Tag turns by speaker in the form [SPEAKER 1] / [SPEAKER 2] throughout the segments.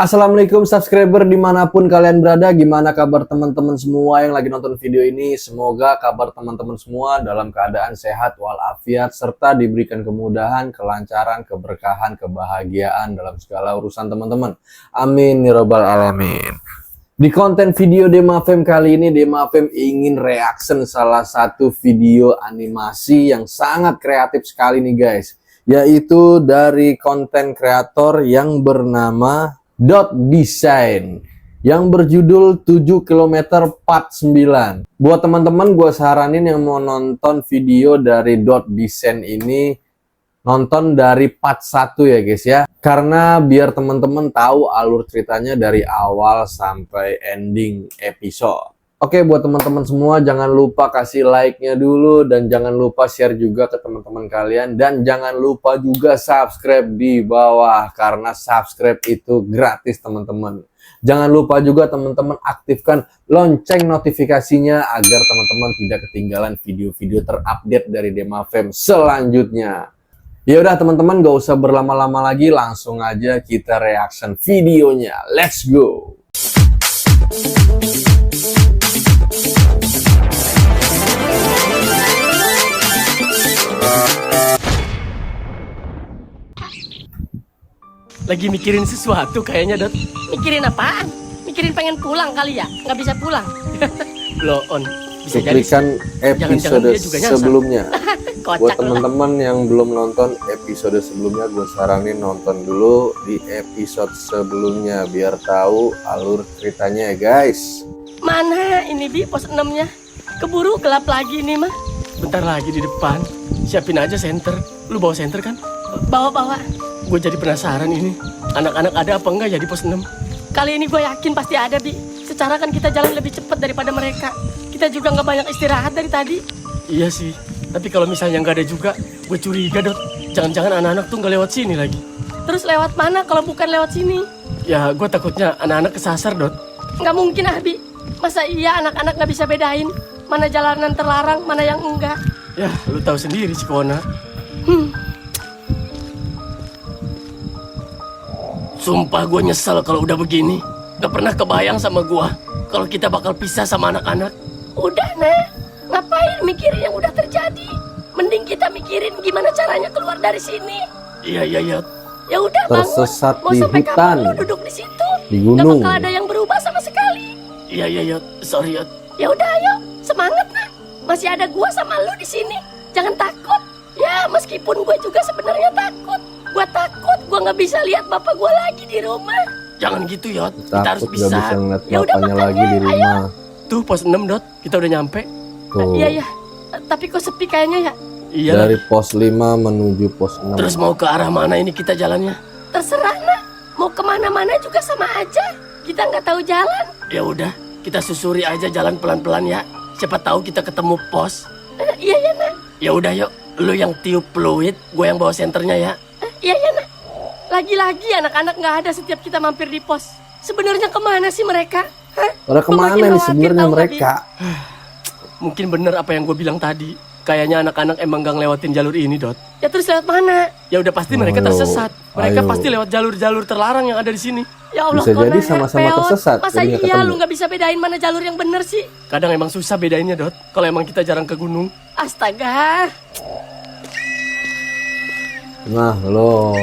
[SPEAKER 1] Assalamualaikum subscriber dimanapun kalian berada. Gimana kabar teman-teman semua yang lagi nonton video ini? Semoga kabar teman-teman semua dalam keadaan sehat walafiat serta diberikan kemudahan, kelancaran, keberkahan, kebahagiaan dalam segala urusan teman-teman. Amin ya rabbal alamin. Di konten video Demafem kali ini, Demafem ingin reaction salah satu video animasi yang sangat kreatif sekali nih guys, yaitu dari konten kreator yang bernama Dot Design yang berjudul 7 km Part 9. Buat teman-teman, gue saranin yang mau nonton video dari Dot Design ini nonton dari part 1 ya guys ya, karena biar teman-teman tahu alur ceritanya dari awal sampai ending episode. Oke, buat teman-teman semua jangan lupa kasih like-nya dulu dan jangan lupa share juga ke teman-teman kalian, dan jangan lupa juga subscribe di bawah karena subscribe itu gratis teman-teman. Jangan lupa juga teman-teman aktifkan lonceng notifikasinya agar teman-teman tidak ketinggalan video-video terupdate dari Demafem selanjutnya. Ya udah teman-teman, gak usah berlama-lama lagi, langsung aja kita reaction videonya. Let's go.
[SPEAKER 2] Lagi mikirin sesuatu kayaknya, Dot.
[SPEAKER 3] Mikirin apaan? Mikirin pengen pulang kali ya? Nggak bisa pulang.
[SPEAKER 2] Blow on. Bisa jadi
[SPEAKER 1] Cuplikan episode
[SPEAKER 2] dia juga nyasar.
[SPEAKER 1] sebelumnya.
[SPEAKER 3] Kocak
[SPEAKER 1] Buat
[SPEAKER 3] lu.
[SPEAKER 1] teman-teman yang belum nonton episode sebelumnya, gue saranin nonton dulu di episode sebelumnya biar tahu alur ceritanya ya guys.
[SPEAKER 3] Mana ini Bi pos 6-nya? Keburu gelap lagi nih mah.
[SPEAKER 2] bentar lagi di depan. Siapin aja senter. Lu bawa senter kan?
[SPEAKER 3] Bawa-bawa.
[SPEAKER 2] Gue jadi penasaran ini. Anak-anak ada apa enggak ya di pos 6?
[SPEAKER 3] Kali ini gue yakin pasti ada Bi. Secara kan kita jalan lebih cepat daripada mereka. Kita juga nggak banyak istirahat dari tadi.
[SPEAKER 2] Iya sih. Tapi kalau misalnya nggak ada juga, gue curiga, Dot. Jangan-jangan anak-anak tuh nggak lewat sini lagi.
[SPEAKER 3] Terus lewat mana kalau bukan lewat sini?
[SPEAKER 2] Ya, gue takutnya anak-anak kesasar, Dot.
[SPEAKER 3] Nggak mungkin ah Bi. Masa iya anak-anak nggak bisa bedain mana jalanan terlarang, mana yang enggak?
[SPEAKER 2] Ya, lu tahu sendiri si Kona. Sumpah gue nyesel kalau udah begini. Gak pernah kebayang sama gue kalau kita bakal pisah sama anak-anak.
[SPEAKER 3] Udah nah, ngapain mikirin yang udah terjadi? Mending kita mikirin gimana caranya keluar dari sini.
[SPEAKER 2] Iya.
[SPEAKER 3] Ya udah bangun.
[SPEAKER 1] Tersesat
[SPEAKER 3] Mau
[SPEAKER 1] di
[SPEAKER 3] sampai
[SPEAKER 1] hutan,
[SPEAKER 3] kapan lu duduk di situ?
[SPEAKER 1] di gunung.
[SPEAKER 3] Gak bakal ada yang berubah sama sekali.
[SPEAKER 2] Iya, sorry, Yot.
[SPEAKER 3] Ya udah ayo, semangat nah. Masih ada gua sama lu di sini. Jangan takut. Ya meskipun gue juga sebenarnya takut. Gua takut gua nggak bisa lihat bapak gua lagi di rumah.
[SPEAKER 2] Jangan gitu, Yot. Kita harus
[SPEAKER 1] Takut gak bisa
[SPEAKER 2] bisa.
[SPEAKER 1] ngeliat
[SPEAKER 3] Ya udah,
[SPEAKER 1] bapaknya
[SPEAKER 3] makanya,
[SPEAKER 1] lagi di rumah.
[SPEAKER 2] Tuh, pos 6, Dot. Kita udah nyampe.
[SPEAKER 1] Tuh,
[SPEAKER 3] Iya. Tapi kok sepi kayaknya ya.
[SPEAKER 2] Iya.
[SPEAKER 1] dari pos 5 menuju pos 6.
[SPEAKER 2] Terus mau ke arah mana ini kita jalannya?
[SPEAKER 3] Terserah nah. Mau kemana-mana juga sama aja. Kita nggak tahu jalan.
[SPEAKER 2] Ya udah, kita susuri aja jalan pelan-pelan ya. Siapa tahu kita ketemu pos.
[SPEAKER 3] Iya ya nah.
[SPEAKER 2] Ya udah, yuk. Lu yang tiup fluid, gue yang bawa senternya ya.
[SPEAKER 3] Iya ya nah. Lagi-lagi anak-anak nggak ada setiap kita mampir di pos. Sebenarnya kemana sih mereka? Hah?
[SPEAKER 1] Pada
[SPEAKER 3] Gua
[SPEAKER 1] kemana
[SPEAKER 3] makin
[SPEAKER 1] nih
[SPEAKER 3] khawatir,
[SPEAKER 1] sebenarnya
[SPEAKER 3] tau nggak,
[SPEAKER 1] mereka?
[SPEAKER 2] Mungkin bener apa yang gue bilang tadi. Kayaknya anak-anak emang gak ngelewatin jalur ini, Dot.
[SPEAKER 3] Bi? Ya terus lewat mana?
[SPEAKER 2] Ya udah pasti mereka
[SPEAKER 1] Ayo,
[SPEAKER 2] tersesat. Mereka
[SPEAKER 1] ayo.
[SPEAKER 2] pasti lewat jalur-jalur terlarang yang ada di sini.
[SPEAKER 3] Ya Allah,
[SPEAKER 1] Bisa
[SPEAKER 3] Kona,
[SPEAKER 1] jadi sama-sama
[SPEAKER 3] peot.
[SPEAKER 1] tersesat,
[SPEAKER 3] Masa
[SPEAKER 1] jadi nggak
[SPEAKER 3] iya
[SPEAKER 1] ketemu.
[SPEAKER 3] lu nggak bisa bedain mana jalur yang bener sih?
[SPEAKER 2] Kadang emang susah bedainnya, Dot. Kalau emang kita jarang ke gunung.
[SPEAKER 3] Astaga.
[SPEAKER 1] Nah lo,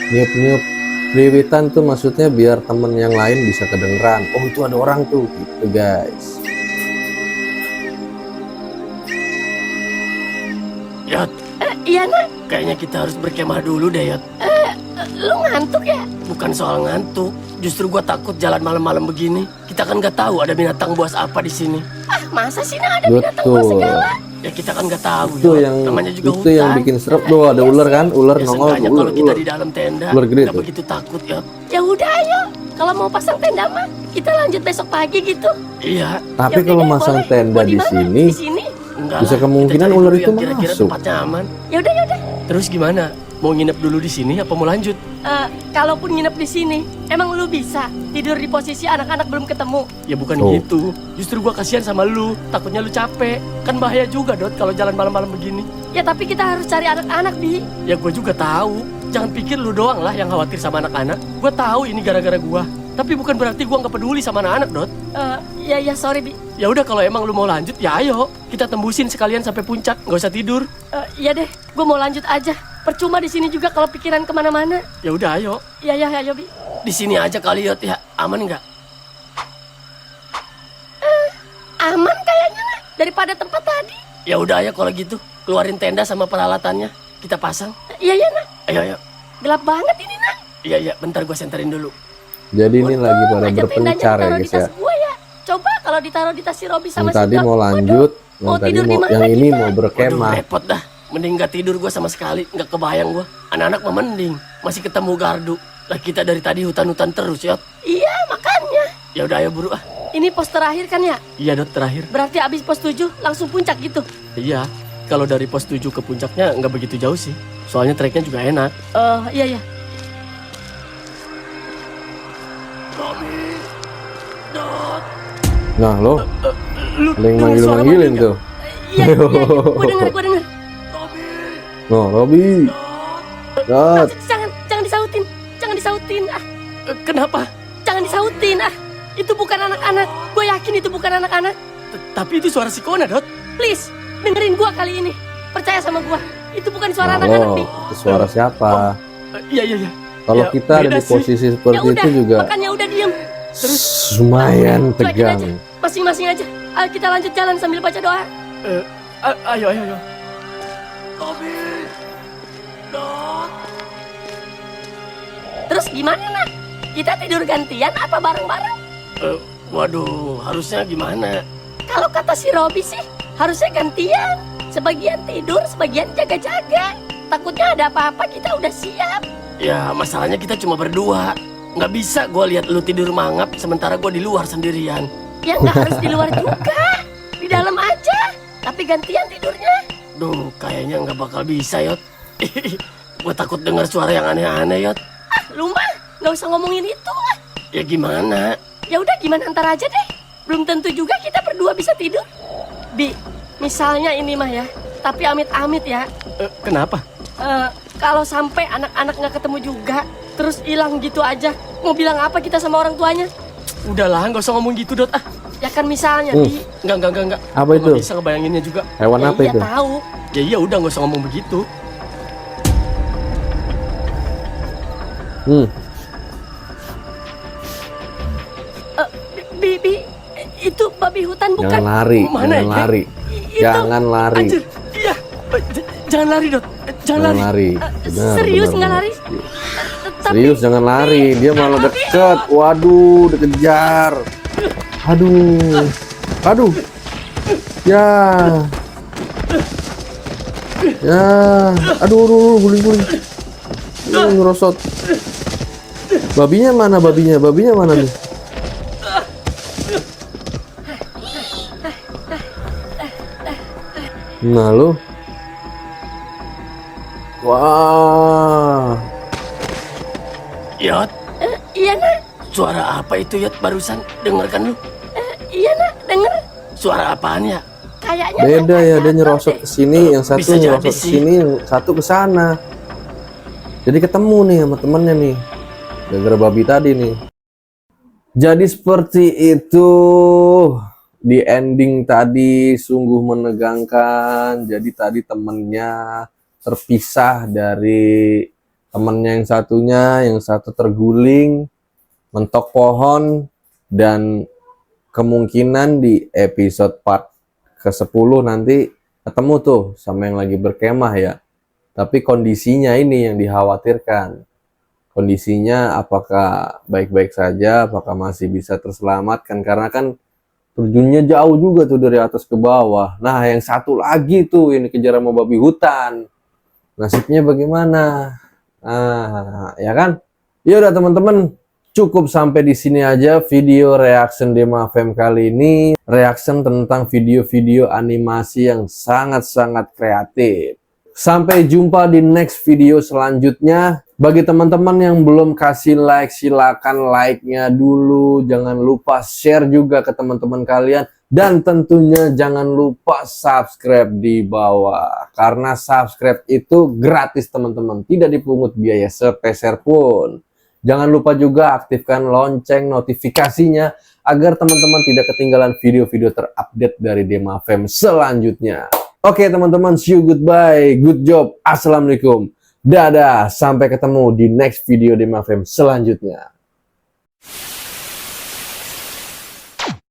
[SPEAKER 1] niup-niup priwitan tuh maksudnya biar temen yang lain bisa kedengeran. Oh itu ada orang tuh gitu guys.
[SPEAKER 2] Yot,
[SPEAKER 3] Iya nah.
[SPEAKER 2] kayaknya kita harus berkemah dulu deh, Yot.
[SPEAKER 3] Lu ngantuk ya?
[SPEAKER 2] Bukan soal ngantuk. Justru gue takut jalan malam-malam begini. Kita kan gak tahu ada binatang buas apa di sini.
[SPEAKER 3] Ah masa sih nah ada binatang buas
[SPEAKER 1] Betul.
[SPEAKER 3] segala?
[SPEAKER 2] Ya kita kan gak tahu.
[SPEAKER 1] Itu
[SPEAKER 2] Yot.
[SPEAKER 1] yang
[SPEAKER 2] Namanya juga
[SPEAKER 1] itu
[SPEAKER 2] hutan.
[SPEAKER 1] yang bikin serem tuh, ada ular kan, ular
[SPEAKER 2] Ya
[SPEAKER 1] nongol
[SPEAKER 2] seenggaknya
[SPEAKER 1] tuh,
[SPEAKER 2] kalau kita
[SPEAKER 1] ular.
[SPEAKER 2] di dalam tenda
[SPEAKER 1] Ular gede
[SPEAKER 2] gak
[SPEAKER 1] tuh.
[SPEAKER 2] begitu takut, Yot.
[SPEAKER 3] Ya udah ayo. Kalau mau pasang tenda mah kita lanjut besok pagi gitu.
[SPEAKER 2] Iya.
[SPEAKER 1] Tapi
[SPEAKER 3] Ya udah
[SPEAKER 1] kalau
[SPEAKER 3] deh,
[SPEAKER 1] masang
[SPEAKER 3] boleh.
[SPEAKER 1] tenda
[SPEAKER 3] Mau
[SPEAKER 1] di
[SPEAKER 3] mana?
[SPEAKER 1] sini,
[SPEAKER 3] Di sini.
[SPEAKER 2] Enggak
[SPEAKER 1] bisa
[SPEAKER 2] lah,
[SPEAKER 1] kemungkinan
[SPEAKER 2] kita cari
[SPEAKER 1] ular
[SPEAKER 2] dulu
[SPEAKER 1] itu
[SPEAKER 2] yang kira-kira
[SPEAKER 1] masuk.
[SPEAKER 2] tempatnya aman.
[SPEAKER 3] Ya udah.
[SPEAKER 2] Terus gimana? Mau nginep dulu di sini apa mau lanjut?
[SPEAKER 3] Kalaupun nginep di sini, emang lu bisa tidur di posisi anak-anak belum ketemu?
[SPEAKER 2] Ya bukan
[SPEAKER 1] Oh.
[SPEAKER 2] gitu. Justru gua kasihan sama lu. Takutnya lu capek. Kan bahaya juga, Dot, kalau jalan malam-malam begini.
[SPEAKER 3] Ya tapi kita harus cari anak-anak, Bi.
[SPEAKER 2] Ya gua juga tahu. Jangan pikir lu doang lah yang khawatir sama anak-anak. Gua tahu ini gara-gara gua. Tapi bukan berarti gua nggak peduli sama anak-anak, Dot.
[SPEAKER 3] Ya sorry, Bi.
[SPEAKER 2] Ya udah kalau emang lu mau lanjut, ya ayo. Kita tembusin sekalian sampai puncak. Nggak usah tidur.
[SPEAKER 3] Iya deh, gue mau lanjut aja. Percuma di sini juga kalau pikiran kemana-mana.
[SPEAKER 2] Ya udah ayo.
[SPEAKER 3] Ya, ayo, Bi.
[SPEAKER 2] Di sini aja kali, Yot, ya. Aman nggak?
[SPEAKER 3] Aman kayaknya, nah. Daripada tempat tadi.
[SPEAKER 2] Ya udah ayo kalau gitu. Keluarin tenda sama peralatannya. Kita pasang.
[SPEAKER 3] Iya, nah.
[SPEAKER 2] Ayo.
[SPEAKER 3] Gelap banget ini, nah.
[SPEAKER 2] Iya, bentar gua senterin dulu.
[SPEAKER 1] Jadi ini lagi pada
[SPEAKER 3] Aja tendanya
[SPEAKER 1] berpencar ya
[SPEAKER 3] ditaruh di
[SPEAKER 1] guys ya.
[SPEAKER 3] tas gue ya. Coba kalau ditaruh di tas si Robi sama
[SPEAKER 1] Yang tadi
[SPEAKER 3] Doc.
[SPEAKER 1] mau lanjut, yang
[SPEAKER 3] mau
[SPEAKER 1] tadi
[SPEAKER 3] tidur di
[SPEAKER 1] mau,
[SPEAKER 3] mana
[SPEAKER 1] yang ini
[SPEAKER 3] kita?
[SPEAKER 1] mau
[SPEAKER 2] Waduh,
[SPEAKER 1] berkemah.
[SPEAKER 2] repot dah. Mending gak tidur gua sama sekali. Nggak kebayang gua. Anak-anak mah mending. Masih ketemu gardu. Lah kita dari tadi hutan-hutan terus, Yot.
[SPEAKER 3] Iya, makanya.
[SPEAKER 2] Ya udah ayo buru ah.
[SPEAKER 3] Ini pos terakhir kan ya?
[SPEAKER 2] Iya, Dot, terakhir.
[SPEAKER 3] Berarti abis pos 7 langsung puncak gitu.
[SPEAKER 2] Iya. Kalau dari pos 7 ke puncaknya nggak begitu jauh sih. Soalnya treknya juga enak.
[SPEAKER 3] Iya.
[SPEAKER 1] Nah lo,
[SPEAKER 2] Lu
[SPEAKER 1] ada yang
[SPEAKER 2] dengar suara
[SPEAKER 1] manggil-manggilin
[SPEAKER 2] manggil
[SPEAKER 1] tuh.
[SPEAKER 3] Iya. Gue denger.
[SPEAKER 1] Oh, Robi. Dot.
[SPEAKER 3] Jangan disautin. Jangan disautin.
[SPEAKER 2] Kenapa?
[SPEAKER 3] Jangan disautin. Itu bukan anak-anak. Gue yakin itu bukan anak-anak.
[SPEAKER 2] Tapi itu suara si Kona, Dot.
[SPEAKER 3] Please, dengerin gue kali ini. Percaya sama gue. Itu bukan suara
[SPEAKER 1] Nah,
[SPEAKER 3] anak-anak,
[SPEAKER 1] lo,
[SPEAKER 3] Bi.
[SPEAKER 1] itu suara siapa?
[SPEAKER 2] Iya.
[SPEAKER 1] Kalau
[SPEAKER 2] Ya,
[SPEAKER 1] kita ada
[SPEAKER 2] beda
[SPEAKER 1] di
[SPEAKER 2] sih.
[SPEAKER 1] posisi seperti
[SPEAKER 3] Ya udah,
[SPEAKER 1] itu juga
[SPEAKER 3] makanya udah diem.
[SPEAKER 1] lumayan
[SPEAKER 3] Cuekin
[SPEAKER 1] tegang.
[SPEAKER 3] aja. Masing-masing aja. Ayo kita lanjut jalan sambil baca doa.
[SPEAKER 2] Ayo.
[SPEAKER 3] Terus gimana, nak? Kita tidur gantian apa bareng-bareng?
[SPEAKER 2] Waduh, harusnya gimana?
[SPEAKER 3] Kalau kata si Robi sih, harusnya gantian. Sebagian tidur, sebagian jaga-jaga. Takutnya ada apa-apa, kita udah siap.
[SPEAKER 2] Ya, masalahnya kita cuma berdua. Nggak bisa gue lihat lu tidur mangap sementara gue di luar sendirian.
[SPEAKER 3] Ya nggak harus di luar juga. Di dalam aja. Tapi gantian tidurnya.
[SPEAKER 2] Duh, kayaknya nggak bakal bisa, Yot. Gue takut dengar suara yang aneh-aneh, Yot.
[SPEAKER 3] Lu mah nggak usah ngomongin itu.
[SPEAKER 2] Ya gimana?
[SPEAKER 3] Ya udah gimana ntar aja deh. Belum tentu juga kita berdua bisa tidur. Bi, misalnya ini mah ya. Tapi amit-amit ya.
[SPEAKER 2] Kenapa?
[SPEAKER 3] Kalau sampai anak-anak nggak ketemu juga, terus hilang gitu aja, mau bilang apa kita sama orang tuanya?
[SPEAKER 2] Udahlah, nggak usah ngomong gitu, Dot.
[SPEAKER 3] Ya kan misalnya, Bi.
[SPEAKER 2] Nggak.
[SPEAKER 1] Apa
[SPEAKER 2] Gua
[SPEAKER 1] itu?
[SPEAKER 2] nggak bisa ngebayanginnya juga.
[SPEAKER 1] Hewan
[SPEAKER 3] Ya
[SPEAKER 1] apa
[SPEAKER 3] iya
[SPEAKER 1] itu?
[SPEAKER 3] tahu.
[SPEAKER 2] Ya iya, udah nggak usah ngomong begitu.
[SPEAKER 3] Bi, itu babi hutan bukan?
[SPEAKER 1] Jangan lari,
[SPEAKER 2] Mana
[SPEAKER 1] jangan
[SPEAKER 2] ya?
[SPEAKER 1] lari.
[SPEAKER 3] Itu-
[SPEAKER 1] Jangan lari.
[SPEAKER 2] Anjir, iya. Jangan lari, Dot. Jangan
[SPEAKER 1] Jangan
[SPEAKER 2] lari.
[SPEAKER 1] lari. Benar,
[SPEAKER 3] Serius
[SPEAKER 1] benar,
[SPEAKER 3] nggak
[SPEAKER 1] benar.
[SPEAKER 3] lari?
[SPEAKER 1] Serius jangan lari, dia malah
[SPEAKER 3] Tapi-
[SPEAKER 1] deket. Waduh, dikejar. Aduh. Ya. Aduh, guling. Ngerosot. Babinya mana nih? Nah lu. Wah.
[SPEAKER 2] Yot,
[SPEAKER 3] Iya nak,
[SPEAKER 2] suara apa itu, Yot, barusan? Dengarkan lu.
[SPEAKER 3] iya nak, denger.
[SPEAKER 2] Suara apaan ya?
[SPEAKER 3] Kayaknya
[SPEAKER 1] Beda ya, dia
[SPEAKER 3] jatuh
[SPEAKER 1] nyerosot
[SPEAKER 3] deh.
[SPEAKER 1] ke sini, yang satu
[SPEAKER 2] Bisa jadi
[SPEAKER 1] nyerosot ke
[SPEAKER 2] sih.
[SPEAKER 1] sini, yang satu ke sana. Jadi ketemu nih sama temennya nih. Gara-gara babi tadi nih. Jadi seperti itu. Di ending tadi sungguh menegangkan. Jadi tadi temennya terpisah dari temennya yang satu terguling, mentok pohon, dan kemungkinan di episode part ke-10 nanti ketemu tuh sama yang lagi berkemah ya. Tapi kondisinya ini yang dikhawatirkan. Kondisinya apakah baik-baik saja, apakah masih bisa terselamatkan, karena kan terjunnya jauh juga tuh dari atas ke bawah. Nah, yang satu lagi tuh yang dikejar sama babi hutan. Nasibnya bagaimana? Nah, ya kan? Ya udah teman-teman, cukup sampai di sini aja video reaction Demavem kali ini. Reaction tentang video-video animasi yang sangat-sangat kreatif. Sampai jumpa di next video selanjutnya. Bagi teman-teman yang belum kasih like, silakan like-nya dulu. Jangan lupa share juga ke teman-teman kalian. Dan tentunya jangan lupa subscribe di bawah. Karena subscribe itu gratis teman-teman. Tidak dipungut biaya sepeser pun. Jangan lupa juga aktifkan lonceng notifikasinya. Agar teman-teman tidak ketinggalan video-video terupdate dari Demafem selanjutnya. Oke teman-teman, see you, goodbye, good job, assalamualaikum, dadah, sampai ketemu di next video Demafem selanjutnya.